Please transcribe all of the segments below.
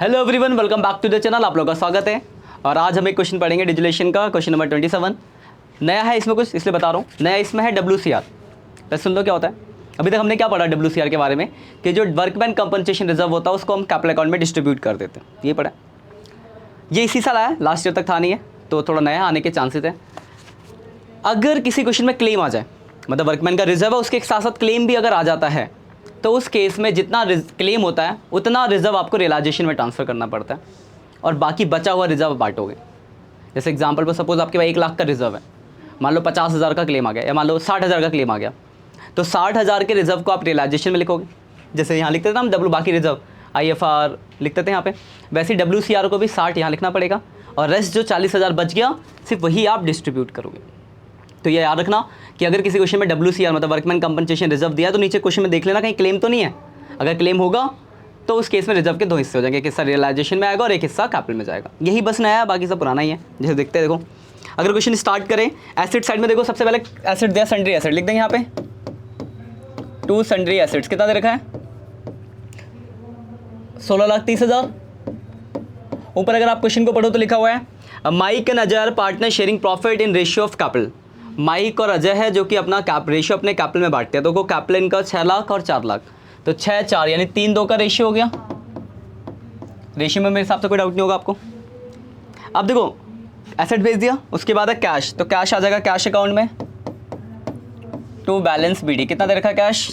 Hello everyone, welcome back to the channel. आप लोगों का स्वागत है। और आज हम एक क्वेश्चन पढ़ेंगे डिजुलेशन का, क्वेश्चन नंबर 27। नया है इसमें कुछ, इसलिए बता रहा हूँ। नया इसमें है WCR। तो सुन लो क्या होता है। अभी तक हमने क्या पढ़ा WCR के बारे में, कि जो वर्कमैन कंपनसेशन रिजर्व होता है उसको हम कैपिटल अकाउंट में डिस्ट्रीब्यूट कर देते हैं। ये पढ़ा, ये इसी साल आया, लास्ट ईयर तक था नहीं है, तो थोड़ा नया आने के चांसेस है। अगर किसी क्वेश्चन में क्लेम आ जाए, मतलब वर्कमैन का रिजर्व है उसके साथ साथ क्लेम भी अगर आ जाता है, तो उस केस में जितना क्लेम होता है उतना रिजर्व आपको रियलाइजेशन में ट्रांसफ़र करना पड़ता है, और बाकी बचा हुआ रिजर्व बांटोगे। जैसे एग्जांपल पर सपोज आपके पास 1 लाख का रिजर्व है, मान लो 50,000 का क्लेम आ गया, या मान लो 60,000 का क्लेम आ गया, तो 60,000 के रिजर्व को आप रियलाइजेशन में लिखोगे। जैसे यहाँ लिखते थे ना हम डब्ल्यू, बाकी रिजर्व IFR लिखते थे यहाँ पे, वैसे ही WCR को भी 60 यहाँ लिखना पड़ेगा, और रेस्ट जो 40,000 बच गया सिर्फ वही आप डिस्ट्रीब्यूट करोगे। तो ये याद रखना कि अगर किसी क्वेश्चन में WCR मतलब वर्कमैन कंपनसेशन रिजर्व दिया तो नीचे क्वेश्चन में देख लेना कहीं क्लेम तो नहीं है। अगर क्लेम होगा तो उस केस में रिजर्व के 2 हिस्से हो जाएंगे, एक हिस्सा रियलाइजेशन में आएगा और एक हिस्सा कैपिटल में जाएगा। यही बस नया है, बाकी सब पुराना ही है। जैसे देखते हैं, देखो अगर क्वेश्चन स्टार्ट करें एसेट साइड में, देखो सबसे पहले एसेट दिया सन्ड्री एसेट, लिख देंगे यहाँ पे 2 सन्ड्री एसेट्स। कितना दे रखा है? 16,30,000। ऊपर अगर आप क्वेश्चन को पढ़ो तो लिखा हुआ है Mike and Ajay are partner sharing profit in ratio of capital. Mike और अजय है जो कि अपना रेशियो अपने कैपिटल में बांटते हैं। तो कैपिटल इनका 6 लाख और 4 लाख, तो 6-4 यानी 3-2 का रेशियो हो गया। रेशियो में मेरे हिसाब से कोई डाउट नहीं होगा आपको। अब देखो एसेट भेज दिया, उसके बाद है कैश, तो कैश आ जाएगा कैश अकाउंट में टू बैलेंस BD। कितना दे रखा है कैश?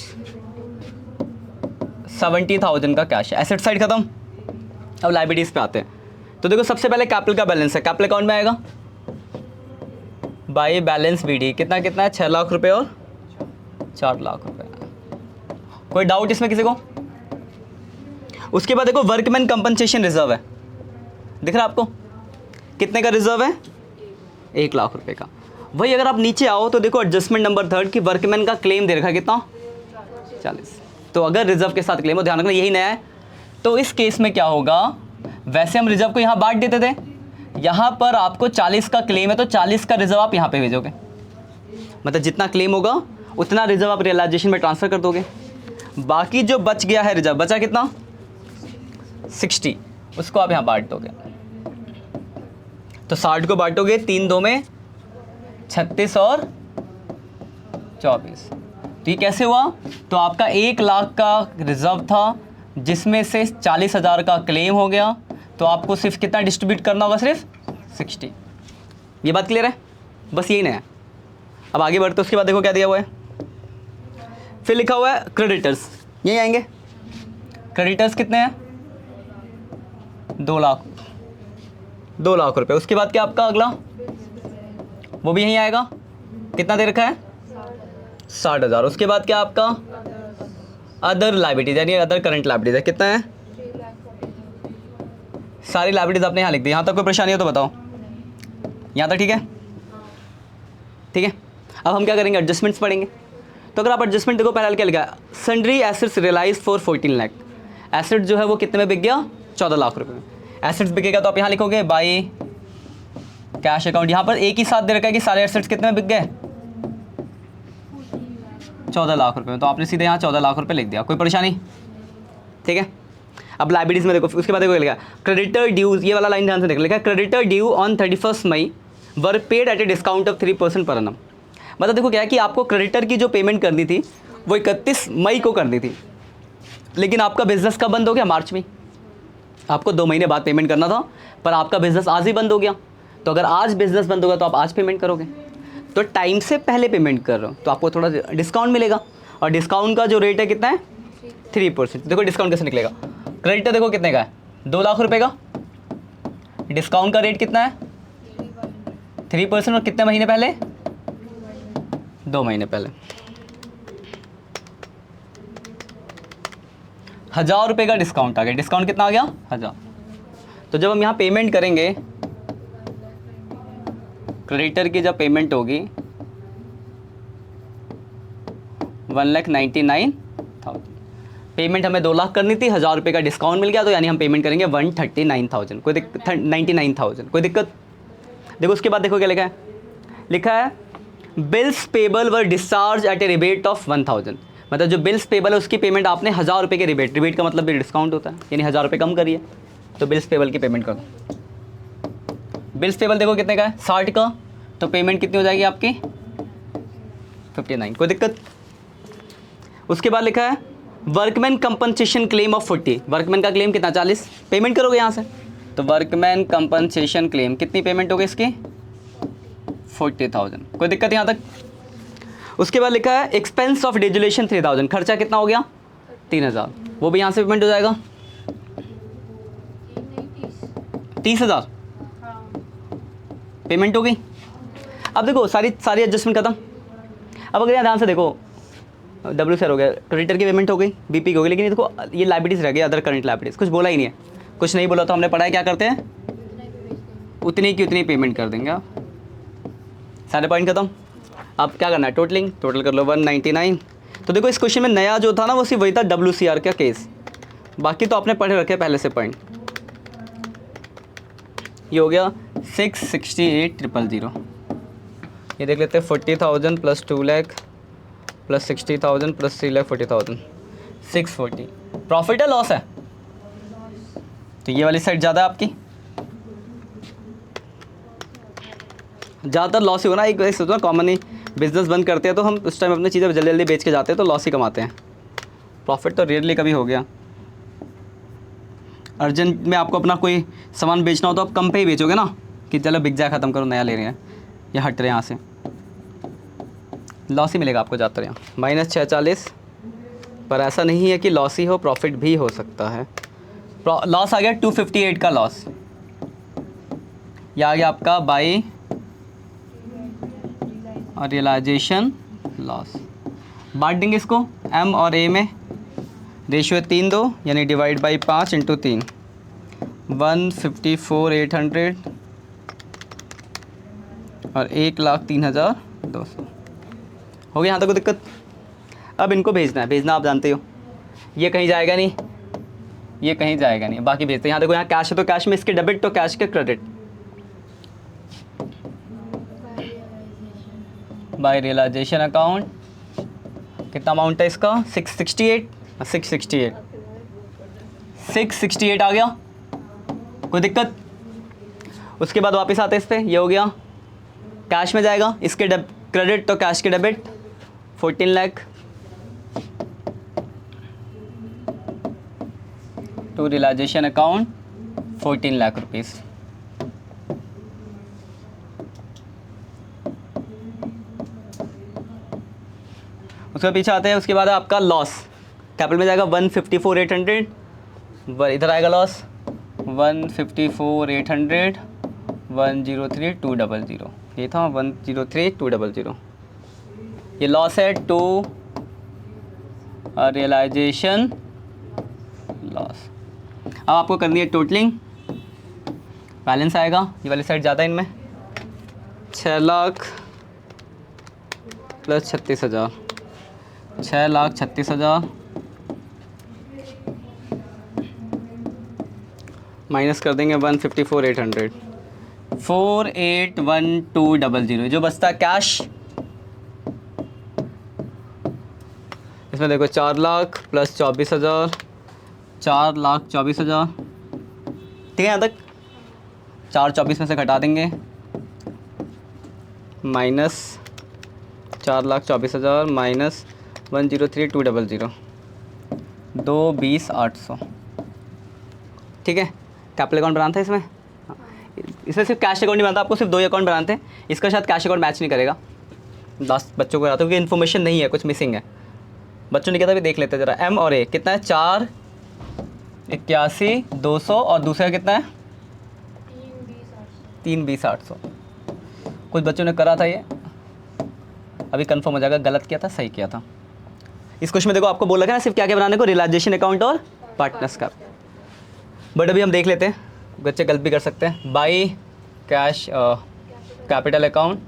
70,000 का कैश। एसेट साइड खत्म। अब लायबिलिटीज पे आते हैं। तो देखो सबसे पहले कैपिटल का बैलेंस है, कैपिटल अकाउंट में आएगा बाई बैलेंस BD। कितना कितना है? 6 लाख रुपए और 4 लाख रुपए। कोई डाउट इसमें किसी को? उसके बाद देखो वर्कमैन कंपनसेशन रिजर्व है, दिख रहा है आपको? कितने का रिजर्व है? 1 लाख रुपए का। वही अगर आप नीचे आओ तो देखो एडजस्टमेंट नंबर 3 की वर्कमैन का क्लेम दे रखा है कितना? 40। तो अगर रिजर्व के साथ क्लेम हो, ध्यान रखना यही नया है। तो इस केस में क्या होगा, वैसे हम रिजर्व को यहाँ बांट देते थे, यहाँ पर आपको 40 का क्लेम है तो 40 का रिजर्व आप यहाँ पे भेजोगे। मतलब जितना क्लेम होगा उतना रिजर्व आप रियलाइजेशन में ट्रांसफ़र कर दोगे। बाकी जो बच गया है रिजर्व, बचा कितना? 60, उसको आप यहाँ बांट दोगे। तो 60 को बांटोगे 3-2 में 36 और 24। तो ये कैसे हुआ? तो आपका 1 लाख का रिजर्व था जिसमें से 40,000 का क्लेम हो गया, तो आपको सिर्फ कितना डिस्ट्रीब्यूट करना होगा? सिर्फ 60। ये बात क्लियर है? बस यही नहीं है। अब आगे बढ़ते उसके बाद देखो क्या दिया हुआ है। फिर लिखा हुआ है क्रेडिटर्स, यही आएंगे। क्रेडिटर्स कितने हैं? 2 लाख रुपए। उसके बाद क्या आपका अगला, वो भी यहीं आएगा। कितना दे रखा है? 60,000। उसके बाद क्या आपका अदर लायबिलिटीज यानी अदर करंट लायबिलिटीज है, कितना है? सारी लायबिलिटीज आपने यहाँ लिख दी। यहाँ तक कोई परेशानी हो तो बताओ। यहाँ तक ठीक है? ठीक है। अब हम क्या करेंगे, एडजस्टमेंट्स पढ़ेंगे। तो अगर आप एडजस्टमेंट देखो, पहले क्या लिखा है? Sundry assets realise for 14 lakh. Asset जो है वो कितने में बिक गया? 14 लाख रुपए में। एसेट्स बिकेगा तो आप यहाँ लिखोगे बाई कैश अकाउंट। यहाँ पर एक ही साथ दे रखा है कि सारे एसेट्स कितने में बिक गए? 14 लाख रुपए में। तो आपने सीधे यहाँ 14 लाख रुपए लिख दिया, कोई परेशानी? ठीक है। अब लायबिलिटीज में देखो, उसके बाद देखो लिखा क्रेडिटर ड्यूज, ये वाला लाइन ध्यान से देखो, लिखा creditor due on 31 May were paid at a discount of 3% per annum। मतलब देखो क्या है कि आपको क्रेडिटर की जो पेमेंट करनी थी वो 31 मई को करनी थी, लेकिन आपका बिजनेस कब बंद हो गया? मार्च में। आपको 2 महीने बाद पेमेंट करना था, पर आपका बिजनेस आज ही बंद हो गया। तो अगर आज बिजनेस बंद होगा तो आप आज पेमेंट करोगे, तो टाइम से पहले पेमेंट कर रहे हो तो आपको थोड़ा डिस्काउंट मिलेगा। और डिस्काउंट का जो रेट है कितना है? 3%। देखो डिस्काउंट कैसे निकलेगा। क्रेडिटर देखो कितने का है? 2 लाख रुपए का। डिस्काउंट का रेट कितना है? 3%। और कितने महीने पहले? 2 महीने पहले। 1,000 रुपये का डिस्काउंट आ गया। डिस्काउंट कितना आ गया? 1,000। तो जब हम यहाँ पेमेंट करेंगे, क्रेडिटर की जब पेमेंट होगी 1,99,000। पेमेंट हमें 2 लाख करनी थी, 1,000 रुपये का डिस्काउंट मिल गया, तो यानी हम पेमेंट करेंगे 139,000। कोई 99,000 कोई दिक्कत? देखो उसके बाद देखो क्या लिखा है। लिखा है bills payable were discharge eight A rebate of 1,000। मतलब जो बिल्स पेबल है उसकी पेमेंट आपने 1,000 रुपये के रिबेट का मतलब भी डिस्काउंट होता है, यानी 1,000 रुपये कम करिए। तो बिल्स पेबल की पेमेंट कर दो। बिल्स पेबल देखो कितने का है, 60 का, तो पेमेंट कितनी हो जाएगी आपकी 59, कोई दिक्कत। उसके बाद लिखा है workman compensation claim of 40, workman का क्लेम कितना 40, पेमेंट करोगे यहाँ से, तो वर्कमैन कंपनसेशन क्लेम कितनी पेमेंट होगी इसकी 40,000, कोई दिक्कत यहाँ तक। उसके बाद लिखा है एक्सपेंस ऑफ डेजुलेशन 3000, खर्चा कितना हो गया 3000, वो भी यहाँ से पेमेंट हो जाएगा 30,000 पेमेंट हो गई। अब देखो सारी एडजस्टमेंट खत्म। अब अगर यहाँ ध्यान से देखो डब्ल्यू सी आर हो गया, क्रेडिटर की पेमेंट हो गई, बीपी की हो गई, लेकिन ये देखो ये लाइबिलिटीज रह गई, अदर करंट लाइबिलिटीज, कुछ बोला ही नहीं है, कुछ नहीं बोला तो हमने पढ़ा है क्या करते हैं, उतनी की उतनी पेमेंट कर देंगे आप। सारे पॉइंट खत्म। अब क्या करना है, टोटलिंग, टोटल कर लो 199। तो देखो इस क्वेश्चन में नया जो था ना वो सिर्फ वही था WCR का केस, बाकी तो आपने पढ़े रखे पहले से पॉइंट। ये हो गया 668,000, ये देख लेते हैं 40,000 plus 2 lakh plus 60,000 plus 3,40,000, 640। Profit है लॉस है, तो ये वाली साइड ज़्यादा है आपकी, ज़्यादातर लॉस ही होना। एक सोचो ना, कॉमन ही बिजनेस बंद करते हैं तो हम उस टाइम अपनी चीज़ें जल्दी जल्दी बेच के जाते हैं तो लॉस ही कमाते हैं, प्रॉफिट तो रेयरली कभी हो गया। अर्जेंट में आपको अपना कोई सामान बेचना हो तो आप कम पे ही बेचोगे ना, कि चलो बिक जाए, ख़त्म करो, नया ले रहे हैं या हट रहे हैं यहाँ से, लॉस ही मिलेगा आपको ज़्यादातर यहाँ। -640, पर ऐसा नहीं है कि लॉस ही हो, प्रॉफिट भी हो सकता है। लॉस आ गया 258 का लॉस, यह आ गया आपका बाई और रियलाइजेशन लॉस। बांट देंगे इसको M और A में, रेशियो 3:2 यानी डिवाइड बाई 5 × 3, 154,800 और 1,03,200 हो गया यहाँ तक कोई दिक्कत। अब इनको भेजना है, भेजना आप जानते हो, ये कहीं जाएगा नहीं, ये कहीं जाएगा नहीं, बाकी भेजते हैं। यहाँ देखो, यहाँ कैश है तो कैश में इसके डेबिट, तो कैश के क्रेडिट, बाय रियलाइजेशन अकाउंट कितना अमाउंट है इसका 668 आ गया, कोई दिक्कत। उसके बाद वापस आते इस पे, ये हो गया कैश में जाएगा, इसके क्रेडिट तो कैश के debit 14 lakh to realisation account 14 lakh rupees. उसके पीछे आते हैं, उसके बाद आपका लॉस कैपिटल में जाएगा 154,800, इधर आएगा लॉस 154,800, 103,200, ये था 103,200, ये लॉस है टू रियलाइजेशन लॉस। अब आपको करनी है टोटलिंग, बैलेंस आएगा, ये वाली साइड ज़्यादा है इनमें, 6 लाख प्लस 36,000, 6,36,000 माइनस कर देंगे 154,800, 48,1200, जो बचता है कैश, इसमें देखो 4 लाख प्लस 24,000, 4,24,000, ठीक है। यहाँ तक 424 में से घटा देंगे, माइनस 4,24,000 माइनस 103,200, 220,800, ठीक है। कैपिटल अकाउंट बनाना था इसमें, इसमें सिर्फ कैश अकाउंट नहीं बनाता, आपको सिर्फ 2 अकाउंट बनाते हैं, इसका शायद कैश अकाउंट मैच नहीं करेगा, 10 बच्चों को आता है क्योंकि इन्फॉर्मेशन नहीं है, कुछ मिसिंग है। बच्चों ने क्या था भी देख लेते हैं ज़रा, M और A कितना है, 4,81,200 और दूसरा कितना है 3,20,800। कुछ बच्चों ने करा था ये, अभी कंफर्म हो जाएगा गलत किया था सही किया था। इस क्वेश्चन में देखो आपको बोला गया ना सिर्फ क्या क्या बनाने को, रियलाइजेशन अकाउंट और पार्टनर्स का, बट अभी हम देख लेते हैं, बच्चे गलत भी कर सकते हैं। By cash capital account,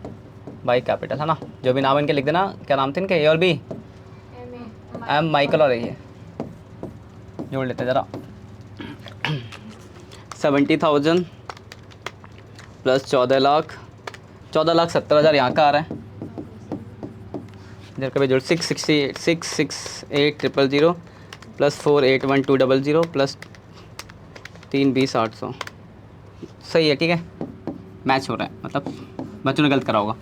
by capital है ना, जो भी नाम इनके लिख देना, क्या नाम थे इनके A और B, M माइकल और ये जोड़ लेते हैं ज़रा, 70,000 प्लस 14,70,000 यहाँ का आ रहा है, इधर कभी जोड़ 668,000 प्लस 48,1200 प्लस 3/20/800 सही है, ठीक है, मैच हो रहा है, मतलब बच्चों ने गलत करा होगा,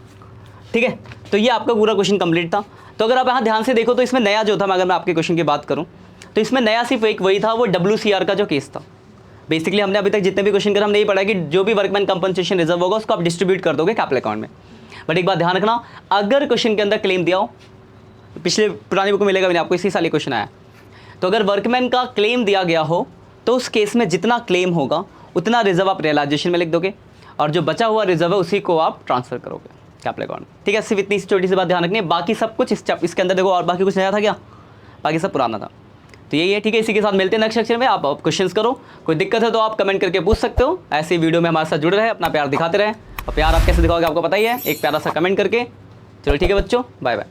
ठीक है। तो ये आपका पूरा क्वेश्चन कंप्लीट था। तो अगर आप यहाँ ध्यान से देखो तो इसमें नया जो था, मैं अगर मैं आपके क्वेश्चन की बात करूँ तो इसमें नया सिर्फ एक वही था, वो WCR का जो केस था। बेसिकली हमने अभी तक जितने भी क्वेश्चन करे हमने ये पढ़ा कि जो भी वर्कमैन कंपनसेशन रिजर्व होगा उसको आप डिस्ट्रीब्यूट कर दोगे कैपिटल अकाउंट में। बट एक बात ध्यान रखना, अगर क्वेश्चन के अंदर क्लेम दिया हो, पिछले पुरानी बुक में मिलेगा भी नहीं आपको, इसी साल ये क्वेश्चन आया, तो अगर वर्कमैन का क्लेम दिया गया हो तो उस केस में जितना क्लेम होगा उतना रिजर्व आप रियलाइजेशन में लिख दोगे, और जो बचा हुआ रिजर्व है उसी को आप ट्रांसफर करोगे कैपिटल अकाउंट में, ठीक है। सिर्फ इतनी छोटी सी बात ध्यान रखनी है, बाकी सब कुछ इसके अंदर देखो, और बाकी कुछ नया था क्या, बाकी सब पुराना था। तो यही है, ठीक है। इसी के साथ मिलते हैं नेक्स्ट सेक्शन में। आप क्वेश्चंस करो, कोई दिक्कत है तो आप कमेंट करके पूछ सकते हो। ऐसी वीडियो में हमारे साथ जुड़े रहे, अपना प्यार दिखाते रहे, और प्यार आप कैसे दिखाओगे आपको पता ही है, एक प्यारा सा कमेंट करके। चलो ठीक है बच्चों, बाय बाय।